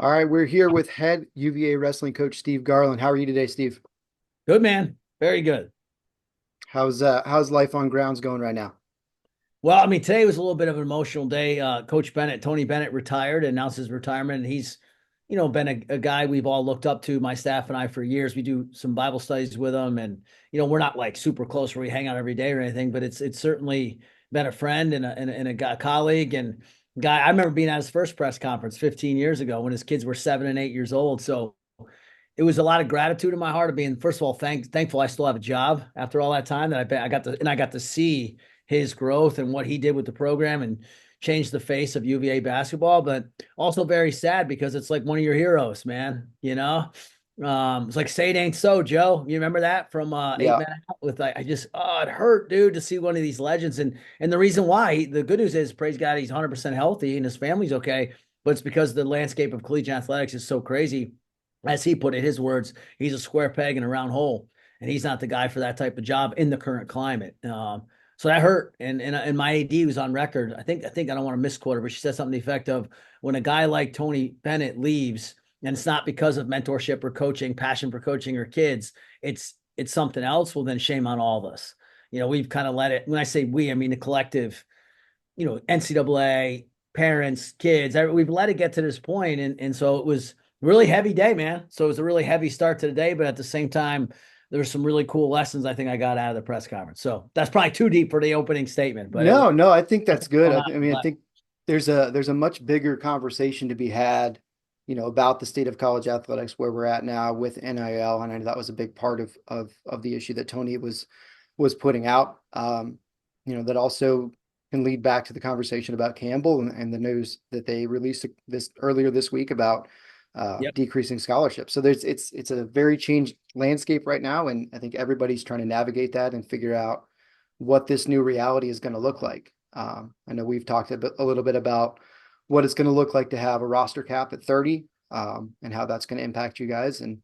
All right, we're here with head UVA wrestling coach Steve Garland. How are you today, Steve? Good, man. Very good. How's life on grounds going right now? Well, I mean, today was a little bit of an emotional day. Coach Bennett, Tony Bennett retired, announced his retirement, and he's, been a guy we've all looked up to, my staff and I, for years. We do some Bible studies with him, and we're not like super close where we hang out every day or anything, but it's certainly been a friend and a colleague and guy. I remember being at his first press conference 15 years ago when his kids were 7 and 8 years old. So it was a lot of gratitude in my heart of being, first of all, thankful I still have a job after all that time that I got to see his growth and what he did with the program and changed the face of UVA basketball, but also very sad because it's like one of your heroes, man. It's like say it ain't so, Joe. You remember that from Eight Yeah, Men Out with it hurt, dude, to see one of these legends. And the reason why, the good news is, praise God, he's 100% healthy and his family's okay. But it's because the landscape of collegiate athletics is so crazy. As he put it, his words, he's a square peg in a round hole, and he's not the guy for that type of job in the current climate. So that hurt, and my AD was on record. I don't want to misquote her, but she said something to the effect of, when a guy like Tony Bennett leaves, and it's not because of mentorship or coaching, passion for coaching or kids, it's something else. Well, then shame on all of us. We've kind of let it. When I say we, I mean the collective. NCAA, parents, kids. We've let it get to this point, and so it was a really heavy day, man. So it was a really heavy start to the day, but at the same time, there were some really cool lessons I think I got out of the press conference. So that's probably too deep for the opening statement, but it was no, I think that's good. going I mean, I on. think there's a much bigger conversation to be had, about the state of college athletics where we're at now with NIL, and I know that was a big part of the issue that Tony was putting out. That also can lead back to the conversation about Campbell and the news that they released this earlier this week about Yep. decreasing scholarships. So it's a very changed landscape right now, and I think everybody's trying to navigate that and figure out what this new reality is going to look like. I know we've talked a little bit about what it's going to look like to have a roster cap at 30, and how that's going to impact you guys. And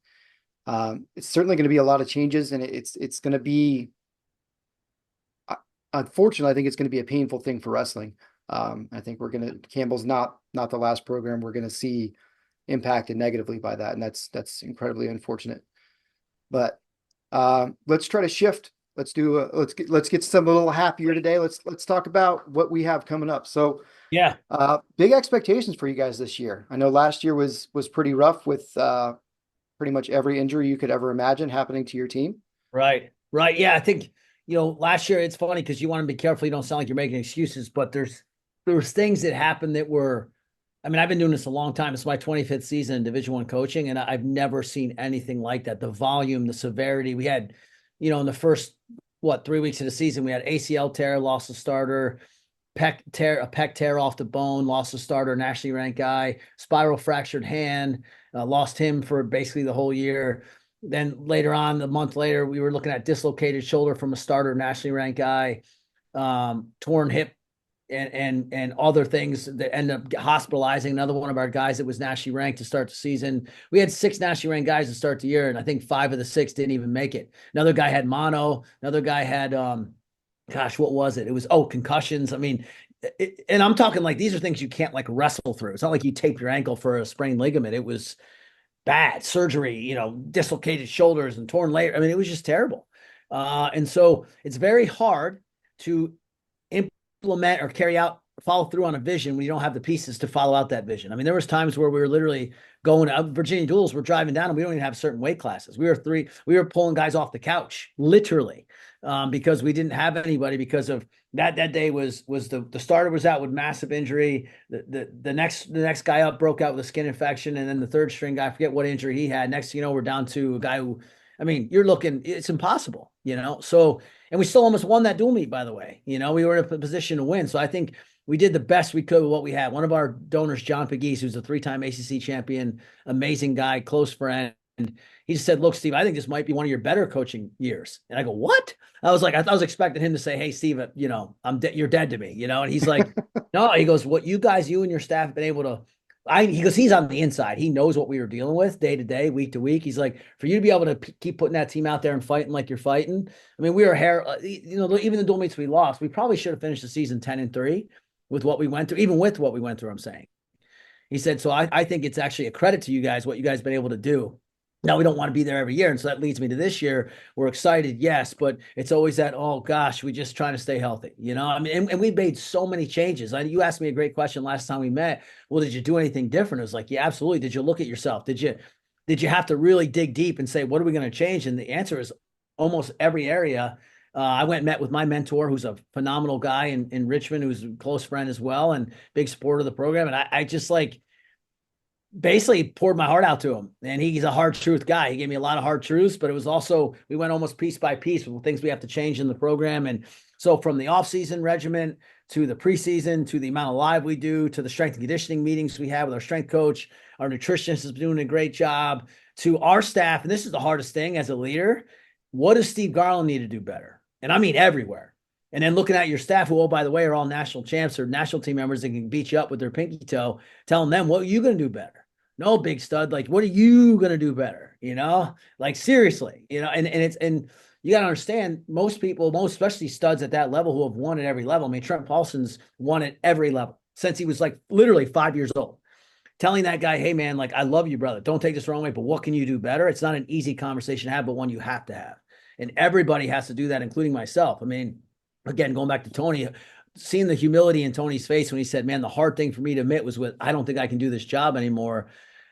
it's certainly going to be a lot of changes, and it's going to be, unfortunately, I think it's going to be a painful thing for wrestling. I think Campbell's not the last program we're going to see impacted negatively by that, and that's incredibly unfortunate. But let's try to shift. Let's get some a little happier today. Let's talk about what we have coming up. So Yeah. big expectations for you guys this year. I know last year was pretty rough with pretty much every injury you could ever imagine happening to your team. Right. Right. Yeah. I think, last year it's funny because you want to be careful. You don't sound like you're making excuses, but there was things that happened that were, I mean, I've been doing this a long time. It's my 25th season in Division I coaching, and I've never seen anything like that. The volume, the severity we had, in the first, 3 weeks of the season, we had ACL tear, lost a starter, a pec tear off the bone, lost a starter, nationally ranked guy, spiral fractured hand, lost him for basically the whole year. Then later on, a month later, we were looking at dislocated shoulder from a starter, nationally ranked guy, torn hip, and other things that end up hospitalizing another one of our guys that was nationally ranked to start the season. We had 6 nationally ranked guys to start the year, and I think 5 of the 6 didn't even make it. Another guy had mono. Another guy had gosh, what was it? It was concussions. I mean, and I'm talking like these are things you can't like wrestle through. It's not like you tape your ankle for a sprained ligament. It was bad surgery, dislocated shoulders and torn labrum. I mean, it was just terrible. And so it's very hard to implement or carry out, follow through on a vision when you don't have the pieces to follow out that vision. I mean, there was times where we were literally going out Virginia Duels, we're driving down and we don't even have certain weight classes. We were pulling guys off the couch, literally, because we didn't have anybody because of that day was the starter was out with massive injury. The next guy up broke out with a skin infection, and then the third string guy, I forget what injury he had. Next, we're down to a guy who, I mean, you're looking, it's impossible, So, and we still almost won that dual meet, by the way. We were in a position to win. So I think we did the best we could with what we had. One of our donors, John Pegues, who's a 3-time ACC champion, amazing guy, close friend. He just said, "Look, Steve, I think this might be one of your better coaching years." And I go, "What?" I was expecting him to say, "Hey, Steve, you're dead to me," And he's like, "No." He goes, "What you and your staff have been able to." He goes, he's on the inside. He knows what we were dealing with day to day, week to week. He's like, for you to be able to keep putting that team out there and fighting like you're fighting. I mean, we were even the dual meets we lost, we probably should have finished the season 10-3 with what we went through, even with what we went through. I'm saying, He said, so I think it's actually a credit to you guys, what you guys have been able to do. Now we don't want to be there every year. And so that leads me to this year. We're excited, yes, but it's always that, oh gosh, we just trying to stay healthy. I mean, and we made so many changes. You asked me a great question last time we met. Well, did you do anything different? It was like, yeah, absolutely. Did you look at yourself? Did you have to really dig deep and say, what are we going to change? And the answer is almost every area. I went and met with my mentor, who's a phenomenal guy in Richmond, who's a close friend as well, and big supporter of the program. And I just like basically poured my heart out to him. And he's a hard truth guy. He gave me a lot of hard truths, but it was also, we went almost piece by piece with things we have to change in the program. And so from the off-season regiment to the preseason, to the amount of live we do, to the strength and conditioning meetings we have with our strength coach, our nutritionist is doing a great job, to our staff. And this is the hardest thing as a leader. What does Steve Garland need to do better? And I mean everywhere. And then looking at your staff, who, oh, by the way, are all national champs or national team members that can beat you up with their pinky toe, telling them, what are you going to do better? No, big stud. Like, what are you going to do better? Like seriously, and you got to understand, most people, most especially studs at that level who have won at every level. I mean, Trent Paulson's won at every level since he was like literally 5 years old. Telling that guy, hey man, like, I love you, brother. Don't take this the wrong way, but what can you do better? It's not an easy conversation to have, but one you have to have. And everybody has to do that, including myself. I mean, again, going back to Tony, seeing the humility in Tony's face when he said, man, the hard thing for me to admit was I don't think I can do this job anymore.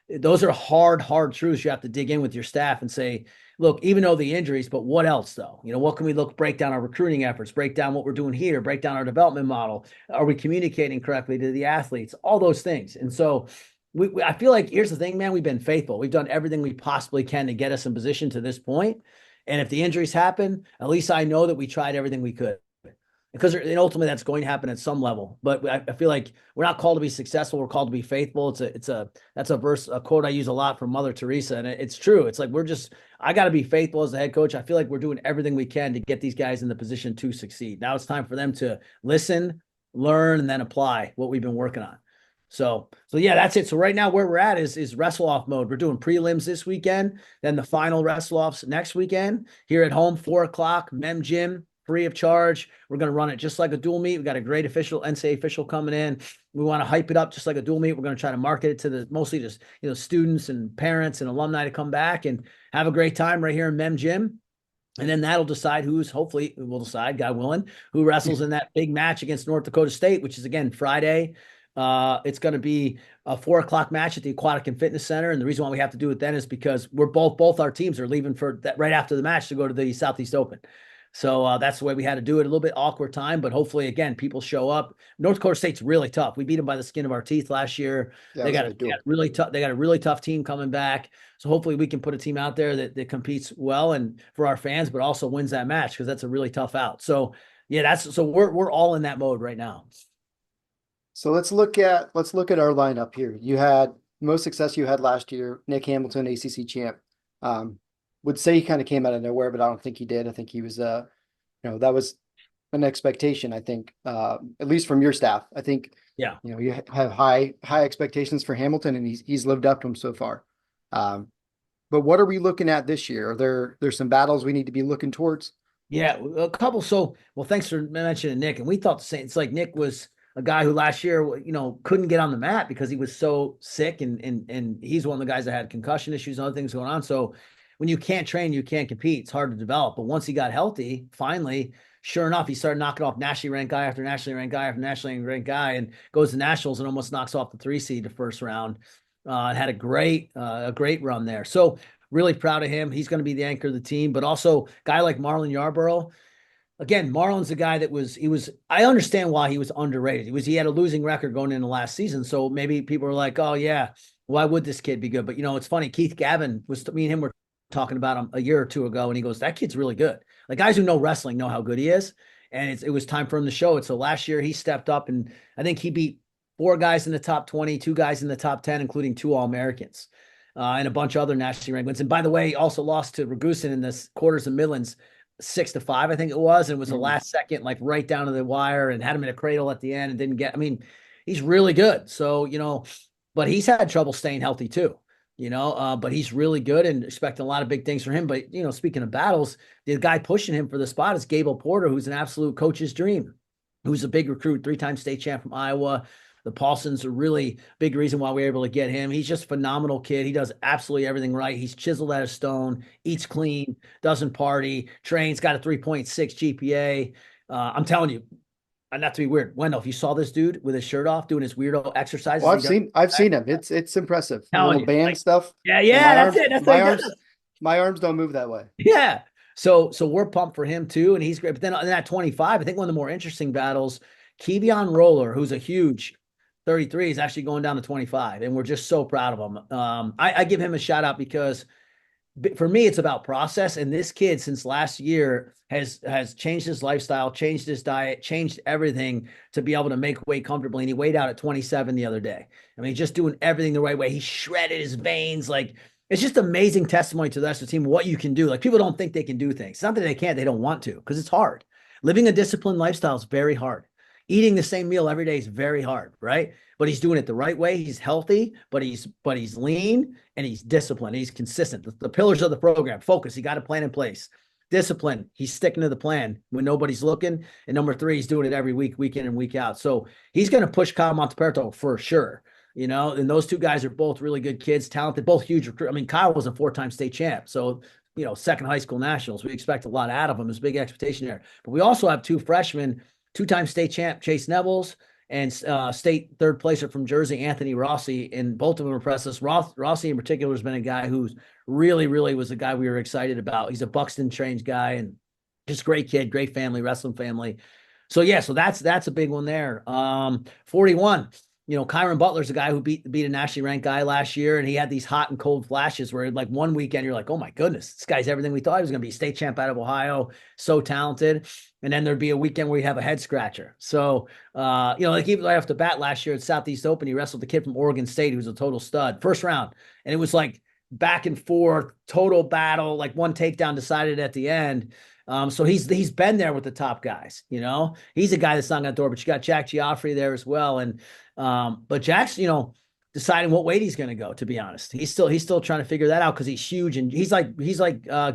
Those are hard truths. You have to dig in with your staff and say, look, even though the injuries, but what else though? What can we break down our recruiting efforts, break down what we're doing here, break down our development model. Are we communicating correctly to the athletes? All those things. And so I feel like, here's the thing, man, we've been faithful. We've done everything we possibly can to get us in position to this point. And if the injuries happen, at least I know that we tried everything we could. Because ultimately that's going to happen at some level. But I feel like we're not called to be successful. We're called to be faithful. That's a quote I use a lot from Mother Teresa. And it's true. It's like, I got to be faithful as the head coach. I feel like we're doing everything we can to get these guys in the position to succeed. Now it's time for them to listen, learn, and then apply what we've been working on. So yeah, that's it. So right now where we're at is wrestle-off mode. We're doing prelims this weekend, then the final wrestle-offs next weekend here at home, 4:00, Mem Gym, free of charge. We're going to run it just like a dual meet. We got a great NCAA official coming in. We want to hype it up just like a dual meet. We're going to try to market it to mostly just, students and parents and alumni to come back and have a great time right here in Mem Gym. And then that'll decide hopefully we'll decide, God willing, who wrestles in that big match against North Dakota State, which is again Friday. It's going to be a 4:00 match at the Aquatic and Fitness Center. And the reason why we have to do it then is because we're both our teams are leaving for that right after the match to go to the Southeast Open. So that's the way we had to do it. A little bit awkward time, but hopefully, again, people show up. North Dakota State's really tough. We beat them by the skin of our teeth last year. They got a really tough. They got a really tough team coming back. So hopefully, we can put a team out there that competes well and for our fans, but also wins that match because that's a really tough out. So yeah, we're all in that mode right now. So let's look at our lineup here. You had most success you had last year, Nick Hamilton, ACC champ. Would say he kind of came out of nowhere, but I don't think he did. I think he was, that was an expectation. I think, at least from your staff. I think, yeah, you have high expectations for Hamilton, and he's lived up to them so far. But what are we looking at this year? Are there's some battles we need to be looking towards? Yeah, a couple. So, well, thanks for mentioning Nick. And we thought the same. It's like Nick was a guy who last year, couldn't get on the mat because he was so sick, and he's one of the guys that had concussion issues and other things going on. So when you can't train, you can't compete. It's hard to develop. But once he got healthy, finally, sure enough, he started knocking off nationally ranked guy after nationally ranked guy after nationally ranked guy, and goes to nationals and almost knocks off the 3 seed the first round. Had a great run there. So really proud of him. He's going to be the anchor of the team, but also a guy like Marlon Yarborough. Again, Marlon's a guy I understand why he was underrated. He had a losing record going into last season. So maybe people are like, oh yeah, why would this kid be good? But it's funny. Keith Gavin me and him were talking about him a year or two ago, and he goes, that kid's really good. Like, guys who know wrestling know how good he is. And it was time for him to show it. So last year he stepped up, and I think he beat 4 guys in the top 20, 2 guys in the top 10, including 2 All-Americans, and a bunch of other nationally ranked wins. And by the way, he also lost to Ragusin in the quarters and Midlands 6-5, I think it was. And it was the last second, like right down to the wire, and had him in a cradle at the end and didn't get, he's really good. So, but he's had trouble staying healthy too, but he's really good and expecting a lot of big things from him. But, speaking of battles, the guy pushing him for the spot is Gable Porter, who's an absolute coach's dream, who's a big recruit, 3-time state champ from Iowa, The Paulson's a really big reason why we were able to get him. He's just a phenomenal kid. He does absolutely everything right. He's chiseled out of stone, eats clean, doesn't party, trains, got a 3.6 GPA. I'm telling you, not to be weird, Wendell, if you saw this dude with his shirt off doing his weirdo exercises, Well, I've seen him. It's impressive. The telling little you, band like, stuff. yeah, And yeah, that's it. That's what he does. my arms don't move that way. Yeah. So we're pumped for him too, and he's great. But then in that 25, I think one of the more interesting battles, Kevion Roller, who's a huge 33, is actually going down to 25, and we're just so proud of him. I give him a shout out because for me, it's about process. And this kid, since last year, has changed his lifestyle, changed his diet, changed everything to be able to make weight comfortably. And he weighed out at 27 the other day. I mean, just doing everything the right way. He shredded his veins. Like, it's just amazing testimony to the rest of the team, what you can do. Like, people don't think they can do things. It's not that they can't, they don't want to, because it's hard. Living a disciplined lifestyle is very hard. Eating the same meal every day is very hard, right? But he's doing it the right way. He's healthy, but he's lean and he's disciplined. He's consistent. The pillars of the program: focus. He got a plan in place. Discipline. He's sticking to the plan when nobody's looking. And number 3, he's doing it every week, week in and week out. So he's going to push Kyle Monteperto for sure. You know, and those two guys are both really good kids, talented, both huge recruits. I mean, Kyle was a 4-time state champ. So, you know, second high school nationals. We expect a lot out of him. There's a big expectation there. But we also have 2 freshmen, 2-time state champ Chase Nevels and state third placer from Jersey, Anthony Rossi, and both of them impressed us. Rossi in particular has been a guy who's really, really was a guy we were excited about. He's a Buxton trained guy and just great kid, great family, wrestling family. So yeah, so that's a big one there. 41. You know, Kyron Butler's a guy who beat a nationally ranked guy last year, and he had these hot and cold flashes where, like, one weekend you're like, oh my goodness, this guy's everything we thought he was going to be. State champ out of Ohio, so talented. And then there'd be a weekend where you have a head scratcher. So, you know, like even right off the bat last year at Southeast Open, he wrestled the kid from Oregon State who was a total stud, first round, and it was like back and forth, total battle, like one takedown decided at the end. So he's been there with the top guys. You know, he's a guy that's not going to door, but you got Jack Geoffrey there as well, and but Jack's, you know, deciding what weight he's going to go, to be honest. He's still trying to figure that out because he's huge and he's like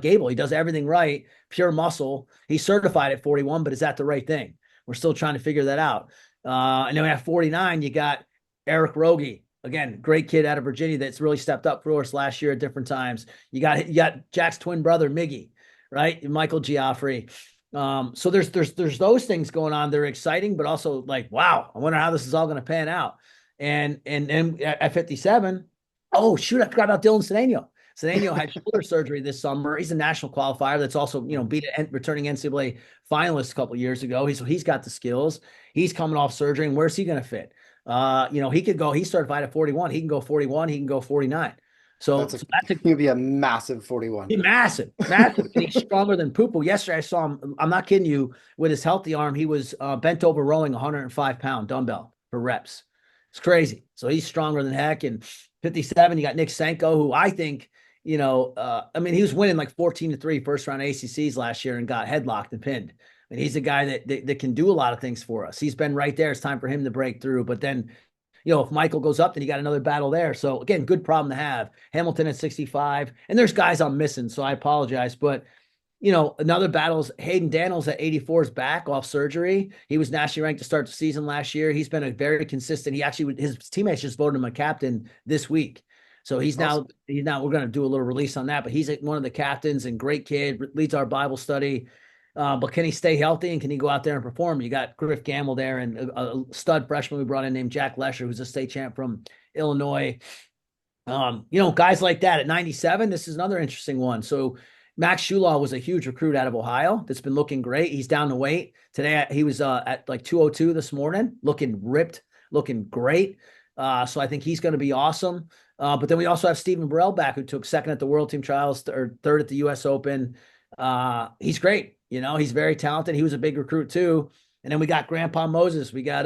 Gable. He does everything right, pure muscle. He's certified at 41, but is that the right thing? We're still trying to figure that out. And then we have 49, you got Eric Rogie. Again, great kid out of Virginia that's really stepped up for us last year at different times. You got Jack's twin brother, Miggy, right? Michael Geoffrey. So there's those things going on. They're exciting, but also like, wow, I wonder how this is all going to pan out. And at 57, oh shoot, I forgot about Dylan Cedeno. Cedeno had shoulder surgery this summer. He's a national qualifier that's also, you know, beat a returning NCAA finalist a couple of years ago. He's got the skills. He's coming off surgery, and where's he going to fit? You know, he could go. He's certified at 41. He can go 41. He can go 49. So that's gonna be a massive 41. Massive. And he's stronger than Poo-Poo. Yesterday I saw him, I'm not kidding you, with his healthy arm, he was bent over rowing 105-pound dumbbell for reps. It's crazy. So he's stronger than heck. And 57, you got Nick Senko, who I think, you know, I mean, he was winning like 14-3 first round ACCs last year and got headlocked and pinned. And he's a guy that can do a lot of things for us. He's been right there. It's time for him to break through. But then, you know, if Michael goes up, then you got another battle there. So again, good problem to have. Hamilton at 65, and there's guys I'm missing, so I apologize. But, you know, another battle is Hayden Daniels at 84 is back off surgery. He was nationally ranked to start the season last year. He's been a very consistent. His teammates just voted him a captain this week. So he's now, we're going to do a little release on that, but he's one of the captains and great kid, leads our Bible study. But can he stay healthy and can he go out there and perform? You got Griff Gamble there and a stud freshman we brought in named Jack Lesher, who's a state champ from Illinois. You know, guys like that at 97, this is another interesting one. So Max Shulaw was a huge recruit out of Ohio that's been looking great. He's down to weight. Today he was at like 202 this morning, looking ripped, looking great. So I think he's going to be awesome. But then we also have Stephen Burrell back, who took second at the World Team Trials or third at the U.S. Open. He's great. You know, he's very talented. He was a big recruit too. And then we got Grandpa Moses. We got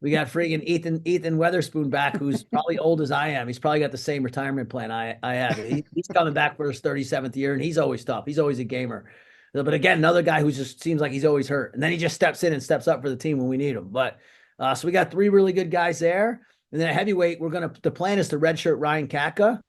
freaking Ethan Weatherspoon back, who's probably old as I am. He's probably got the same retirement plan I have. He's coming back for his 37th year, and he's always tough. He's always a gamer. But again, another guy who just seems like he's always hurt. And then he just steps in and steps up for the team when we need him. But so we got 3 really good guys there. And then at heavyweight, the plan is to redshirt Ryan Kaka.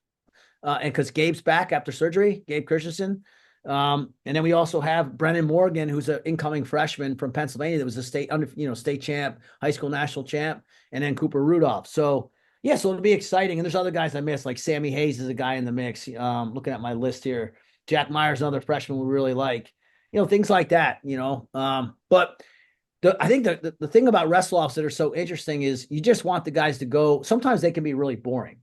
And because Gabe's back after surgery, Gabe Christensen. And then we also have Brennan Morgan, who's an incoming freshman from Pennsylvania that was a state champ, high school national champ, and then Cooper Rudolph. So yeah, so it'll be exciting. And there's other guys I missed, like Sammy Hayes is a guy in the mix. Looking at my list here, Jack Myers, another freshman we really like. Things like that. But I think the thing about wrestle-offs that are so interesting is you just want the guys to go. Sometimes they can be really boring,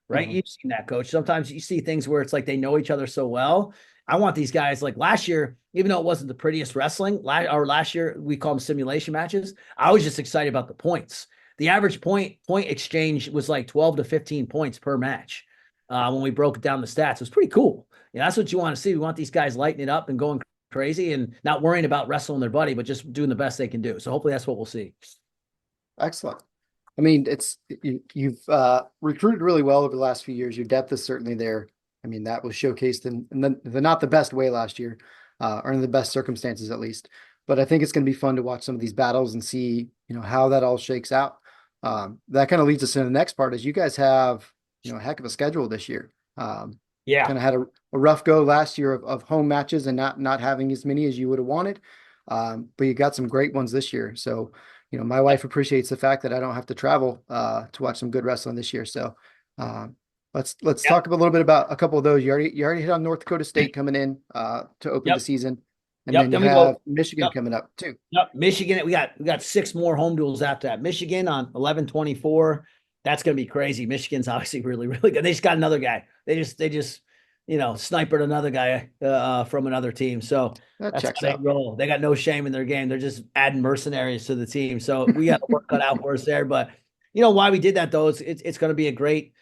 right? Mhm. You've seen that, coach. Sometimes you see things where it's like they know each other so well. I want these guys, like last year, even though it wasn't the prettiest wrestling, last year we call them simulation matches. I was just excited about the points. The average point exchange was like 12 to 15 points per match. When we broke down the stats, it was pretty cool. That's what you want to see. We want these guys lighting it up and going crazy and not worrying about wrestling their buddy, but just doing the best they can do. So hopefully that's what we'll see. Excellent. I mean, you've recruited really well over the last few years. Your depth is certainly there. I mean, that was showcased in the not the best way last year, or in the best circumstances at least. But I think it's going to be fun to watch some of these battles and see, how that all shakes out. That kind of leads us to the next part is you guys have, a heck of a schedule this year. Yeah. Kind of had a rough go last year of home matches and not having as many as you would have wanted. But you got some great ones this year. So, my wife appreciates the fact that I don't have to travel to watch some good wrestling this year. So let's Yep. talk a little bit about a couple of those. You already hit on North Dakota State coming in to open the Yep. season, and Yep. then you Then we have go. Michigan Yep. coming up too. Yep. Michigan. We got 6 more home duels after that. Michigan on 11/24. That's going to be crazy. Michigan's obviously really, really good. They just got another guy. They just snipered another guy from another team. So That that's checks how they out. roll. They got no shame in their game. They're just adding mercenaries to the team. So we got to work cut out for us there. But why we did that though? It's going to be a great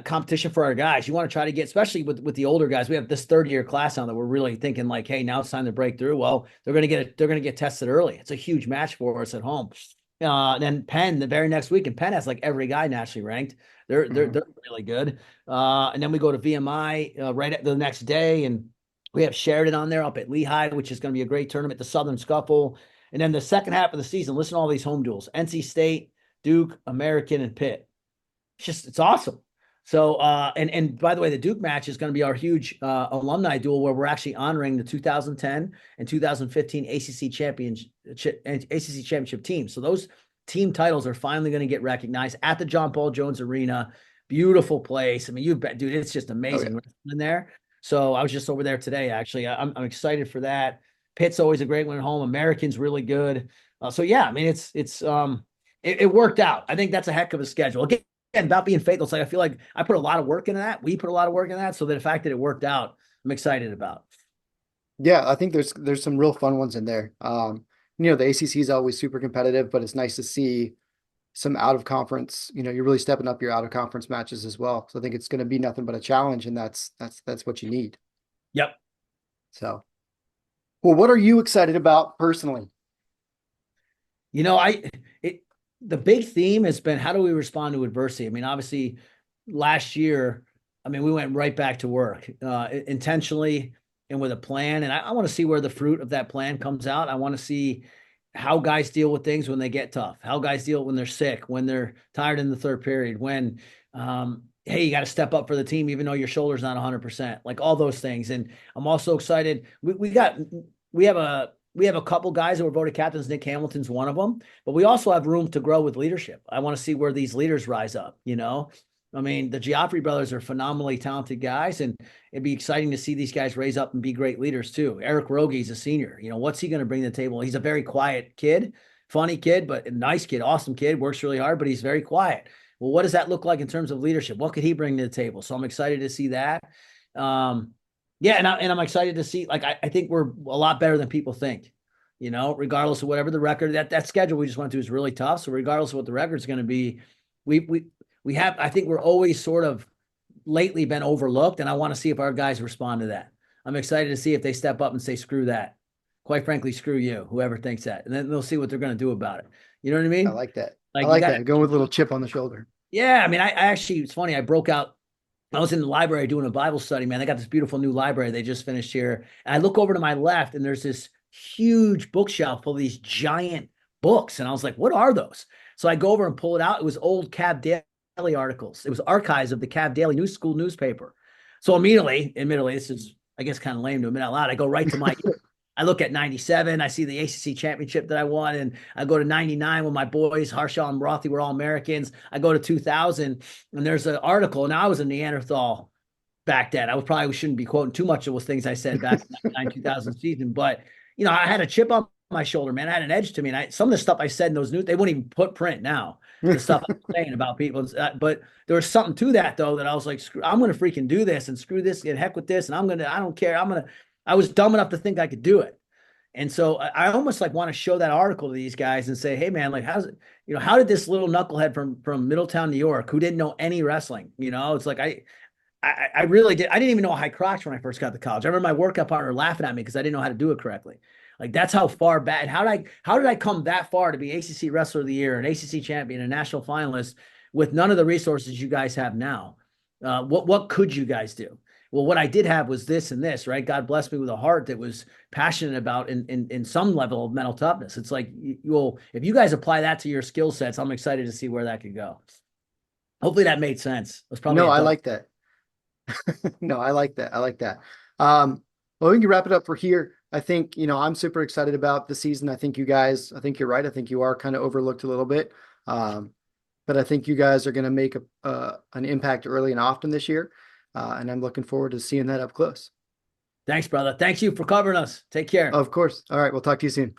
competition for our guys. You want to try to get, especially with the older guys. We have this third-year class now that we're really thinking like, hey, now it's time to break through. Well, they're gonna get tested early. It's a huge match for us at home. Then Penn the very next week, and Penn has like every guy nationally ranked. They're they're Mhm. they're really good. And then we go to VMI right at the next day, and we have Sheridan on there up at Lehigh, which is going to be a great tournament. The Southern Scuffle, and then the second half of the season. Listen to all these home duels: NC State, Duke, American, and Pitt. It's awesome. So and by the way, the Duke match is going to be our huge alumni duel where we're actually honoring the 2010 and 2015 ACC championship teams. So those team titles are finally going to get recognized at the John Paul Jones Arena. Beautiful place. I mean, you bet, dude, it's just Oh yeah. amazing in there. So I was just over there today. Actually, I'm excited for that. Pitt's always a great one at home. American's really good. So yeah, I mean, it worked out. I think that's a heck of a schedule. Again, about being faithful. It's like I feel like I put a lot of work into that. We put a lot of work in that. So the fact that it worked out, I'm excited about. Yeah, I think there's some real fun ones in there. The ACC is always super competitive, but it's nice to see some out of conference. You're really stepping up your out of conference matches as well. So I think it's going to be nothing but a challenge, and that's what you need. Yep. So, well, what are you excited about personally? You know, I it the big theme has been how do we respond to adversity? I mean, obviously last year, I mean, we went right back to work intentionally and with a plan. And I want to see where the fruit of that plan comes out. I want to see how guys deal with things when they get tough, how guys deal when they're sick, when they're tired in the third period, when hey, you got to step up for the team, even though your shoulder's not 100%, like all those things. And I'm also excited. We have a couple guys that were voted captains. Nick Hamilton's one of them, but we also have room to grow with leadership. I want to see where these leaders rise up. I mean, the Geoffrey brothers are phenomenally talented guys, and it'd be exciting to see these guys raise up and be great leaders too. Eric Roge's a senior. What's he going to bring to the table? He's a very quiet kid, funny kid, but a nice kid, awesome kid, works really hard, but he's very quiet. Well, what does that look like in terms of leadership? What could he bring to the table? So I'm excited to see that. Yeah, and I'm excited to see. Like, I think we're a lot better than people think. Regardless of whatever the record, that schedule we just went through is really tough. So regardless of what the record's going to be, we have. I think we're always sort of lately been overlooked, and I want to see if our guys respond to that. I'm excited to see if they step up and say, "Screw that." Quite frankly, screw you, whoever thinks that, and then they'll see what they're going to do about it. You know what I I mean? like that. I Like you like got that. Going with a little chip on the shoulder. yeah, I mean, I actually, it's funny. I broke out. I was in the library doing a Bible study, man. They got this beautiful new library they just finished here. And I look over to my left, and there's this huge bookshelf full of these giant books. And I was like, what are those? So I go over and pull it out. It was old Cab Daily articles. It was archives of the Cab Daily News School newspaper. So immediately, admittedly, this is I guess kind of lame to admit out loud. I go right to my I look at 97, I see the ACC championship that I won, and I go to 99 when my boys, Harshaw and Rothy, were all Americans. I go to 2000, and there's an article, and I was a Neanderthal back then. I probably shouldn't be quoting too much of those things I said back in the 99 2000 season, but I had a chip on my shoulder, man. I had an edge to me, and some of the stuff I said in those news, they wouldn't even put print now. The stuff I'm saying about people, but there was something to that though that I was like, I'm gonna freaking do this and screw this and heck with this, and I don't care. I was dumb enough to think I could do it. And so I almost like want to show that article to these guys and say, hey man, like how's it, how did this little knucklehead from Middletown, New York, who didn't know any wrestling, it's like I really did. I didn't even know high crotch when I first got to college. I remember my workout partner laughing at me because I didn't know how to do it correctly. Like that's how far back. How did I come that far to be ACC Wrestler of the Year, an ACC champion, a national finalist with none of the resources you guys have now? What could you guys do? Well, what I did have was this and this, right? God blessed me with a heart that was passionate about in some level of mental toughness. It's like, if you guys apply that to your skill sets, I'm excited to see where that could go. Hopefully that made sense. It was probably No, I like that. No, I like that. I like that. Well, we can wrap it up for here. I think, I'm super excited about the season. I think I think you're right. I think you are kind of overlooked a little bit. But I think you guys are going to make an impact early and often this year. And I'm looking forward to seeing that up close. Thanks, brother. Thanks you for covering us. Take care. Of course. All right. We'll talk to you soon.